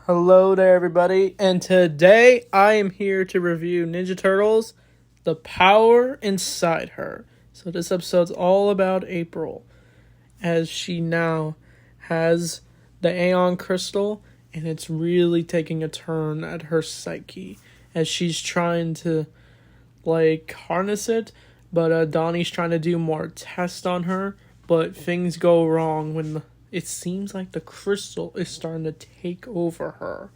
Hello there, everybody, and today I am here to review Ninja Turtles, The Power Inside Her. So this episode's all about April, as she now has the Aeon Crystal, and it's really taking a turn at her psyche, as she's trying to, harness it, but Donnie's trying to do more tests on her, but things go wrong when it seems like the crystal is starting to take over her.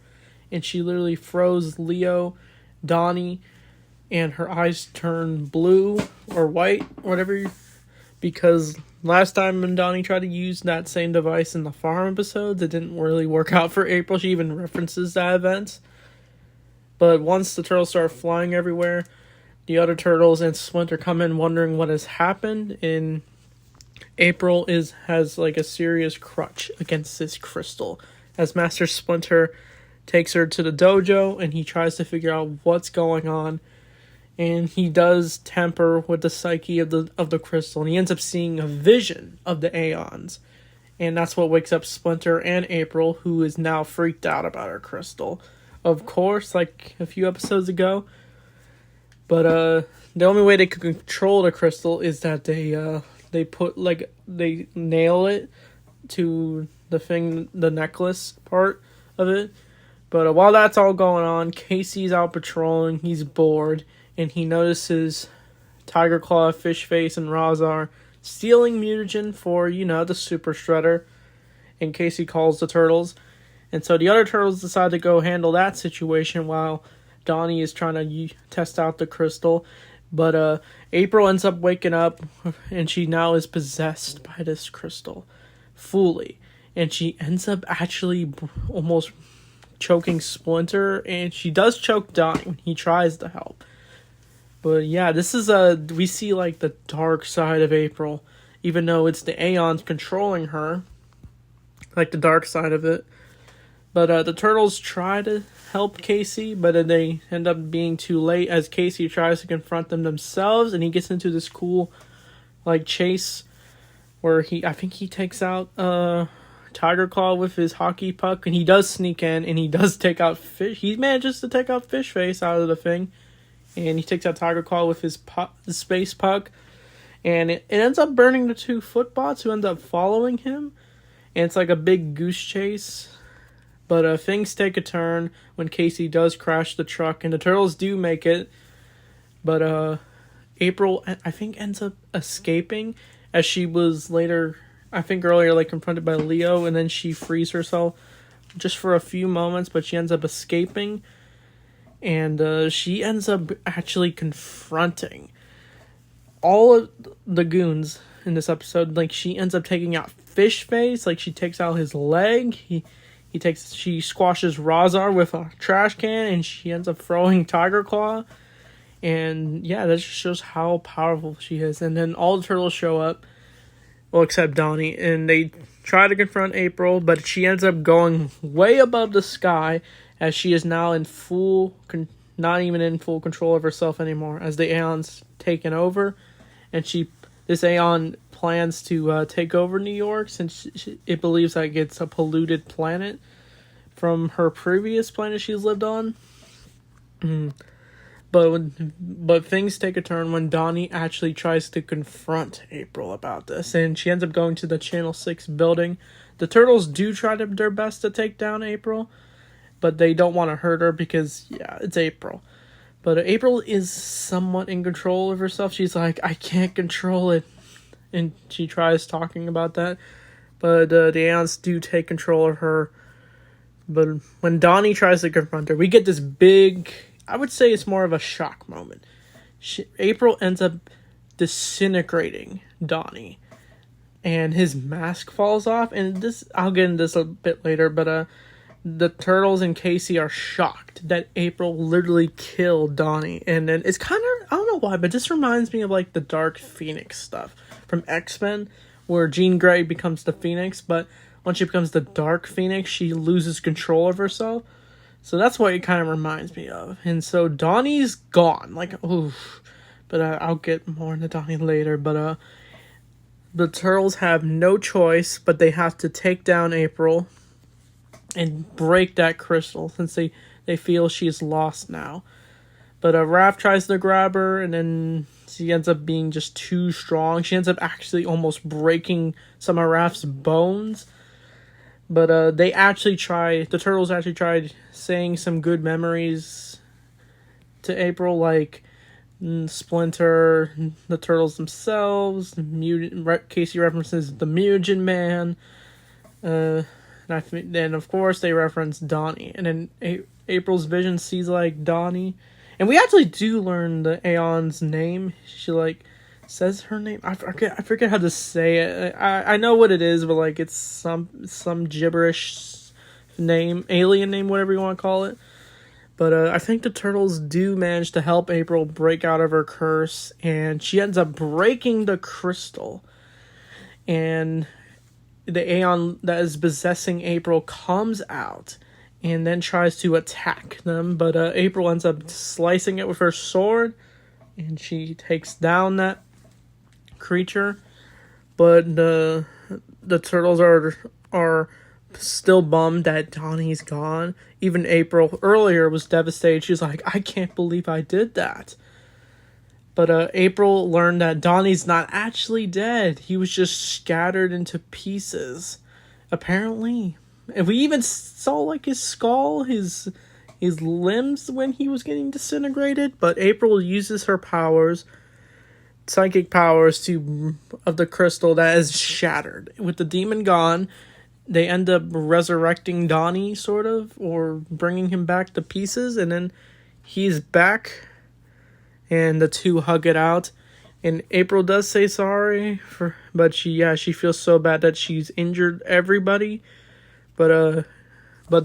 And she literally froze Leo, Donnie, and her eyes turn blue or white, whatever. Because last time when Donnie tried to use that same device in the farm episodes, it didn't really work out for April. She even references that event. But once the turtles start flying everywhere, the other turtles and Splinter come in wondering what has happened, and April has a serious crutch against this crystal, as Master Splinter takes her to the dojo and he tries to figure out what's going on, and he does temper with the psyche of the crystal, and he ends up seeing a vision of the Aeons, and that's what wakes up Splinter and April, who is now freaked out about her crystal, of course, like a few episodes ago. But the only way they could control the crystal is that they put they nail it to the necklace part of it. But while that's all going on, Casey's out patrolling. He's bored, and he notices Tiger Claw, Fish Face, and Razar stealing mutagen for the Super Shredder. And Casey calls the turtles, and so the other turtles decide to go handle that situation while Donnie is trying to test out the crystal. But April ends up waking up, and she now is possessed by this crystal fully. And she ends up actually almost choking Splinter, and she does choke Donnie when he tries to help. But yeah, this is we see the dark side of April, even though it's the Aeons controlling her, the dark side of it. But the turtles try to help Casey, but then they end up being too late, as Casey tries to confront them themselves, and he gets into this cool chase where I think he takes out Tiger Claw with his hockey puck, and he does sneak in, and he does take out he manages to take out Fish Face out of the thing, and he takes out Tiger Claw with his space puck, and it ends up burning the two footbots who end up following him, and it's a big goose chase. But things take a turn when Casey does crash the truck, and the turtles do make it. But April, I think, ends up escaping, as she was later, I think earlier, confronted by Leo, and then she frees herself just for a few moments, but she ends up escaping. And she ends up actually confronting all of the goons in this episode. She ends up taking out Fish Face, she takes out his leg, she squashes Razar with a trash can, and she ends up throwing Tiger Claw. And yeah, that just shows how powerful she is. And then all the turtles show up, well, except Donnie, and they try to confront April, but she ends up going way above the sky, as she is now not even in full control of herself anymore, as the Aeon's taken over, and this Aeon plans to take over New York, since it believes it's a polluted planet from her previous planet she's lived on. But things take a turn when Donnie actually tries to confront April about this, and she ends up going to the Channel 6 building. The turtles do try their best to take down April, but they don't want to hurt her because, yeah, it's April. But April is somewhat in control of herself. She's like, I can't control it. And she tries talking about that. But the Aeons do take control of her. But when Donnie tries to confront her, we get this big, I would say it's more of a shock moment. April ends up disintegrating Donnie, and his mask falls off. And I'll get into this a bit later, but the turtles and Casey are shocked that April literally killed Donnie. And then it's kind of, I don't know why, but this reminds me of the Dark Phoenix stuff from X-Men, where Jean Grey becomes the Phoenix, but when she becomes the Dark Phoenix, she loses control of herself. So that's what it kind of reminds me of. And so Donnie's gone. Oof. But I'll get more into Donnie later. But the turtles have no choice, but they have to take down April. and break that crystal since they feel she's lost now. But Raph tries to grab her, and then she ends up being just too strong. She ends up actually almost breaking some of Raph's bones. But the turtles actually tried saying some good memories to April, like Splinter, the turtles themselves, Casey references the Mutagen Man. Then, of course, they reference Donnie. And then April's vision sees, like, Donnie. And we actually do learn the Aeon's name. She, like, says her name. I forget how to say it. I know what it is, but, like, it's some gibberish name, alien name, whatever you want to call it. But I think the turtles do manage to help April break out of her curse. And she ends up breaking the crystal. And the Aeon that is possessing April comes out and then tries to attack them, but April ends up slicing it with her sword, and she takes down that creature. But the turtles are still bummed that Donnie's gone. Even April earlier was devastated. She's like, I can't believe I did that. But April learned that Donnie's not actually dead. He was just scattered into pieces, apparently. And we even saw, like, his skull, his limbs when he was getting disintegrated. But April uses her powers, psychic powers, of the crystal that is shattered. With the demon gone, they end up resurrecting Donnie, sort of, or bringing him back to pieces. And then he's back. And the two hug it out. And April does say sorry, but she feels so bad that she's injured everybody. But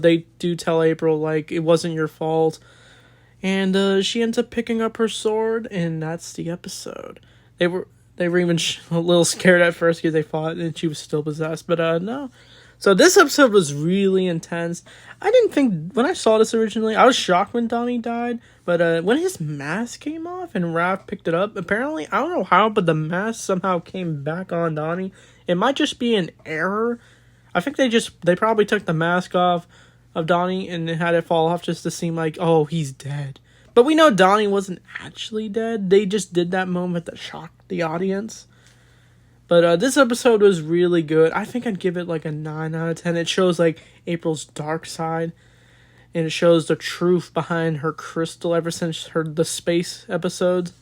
they do tell April, like, it wasn't your fault. And she ends up picking up her sword, and that's the episode. They were even a little scared at first because they thought and she was still possessed. But no. So this episode was really intense. I didn't think, when I saw this originally, I was shocked when Donnie died. But when his mask came off and Raph picked it up, apparently, I don't know how, but the mask somehow came back on Donnie. It might just be an error. I think they probably took the mask off of Donnie and had it fall off just to seem like, oh, he's dead. But we know Donnie wasn't actually dead. They just did that moment that shocked the audience. But this episode was really good. I think I'd give it like a 9 out of 10. It shows like April's dark side. And it shows the truth behind her crystal ever since the space episodes.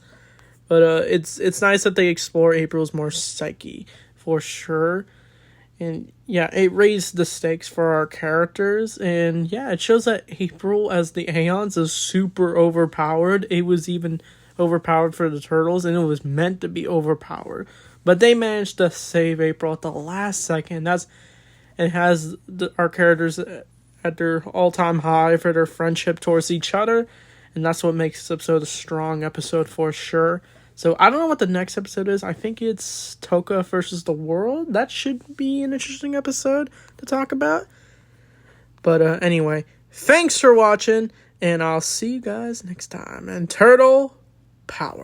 But it's nice that they explore April's more psyche, for sure. And yeah, it raised the stakes for our characters. And yeah, it shows that April as the Aeons is super overpowered. It was even overpowered for the turtles, and it was meant to be overpowered. But they managed to save April at the last second. It has our characters at their all-time high for their friendship towards each other. And that's what makes this episode a strong episode for sure. So I don't know what the next episode is. I think it's Toka versus the world. That should be an interesting episode to talk about. But anyway, thanks for watching. And I'll see you guys next time. And Turtle Power.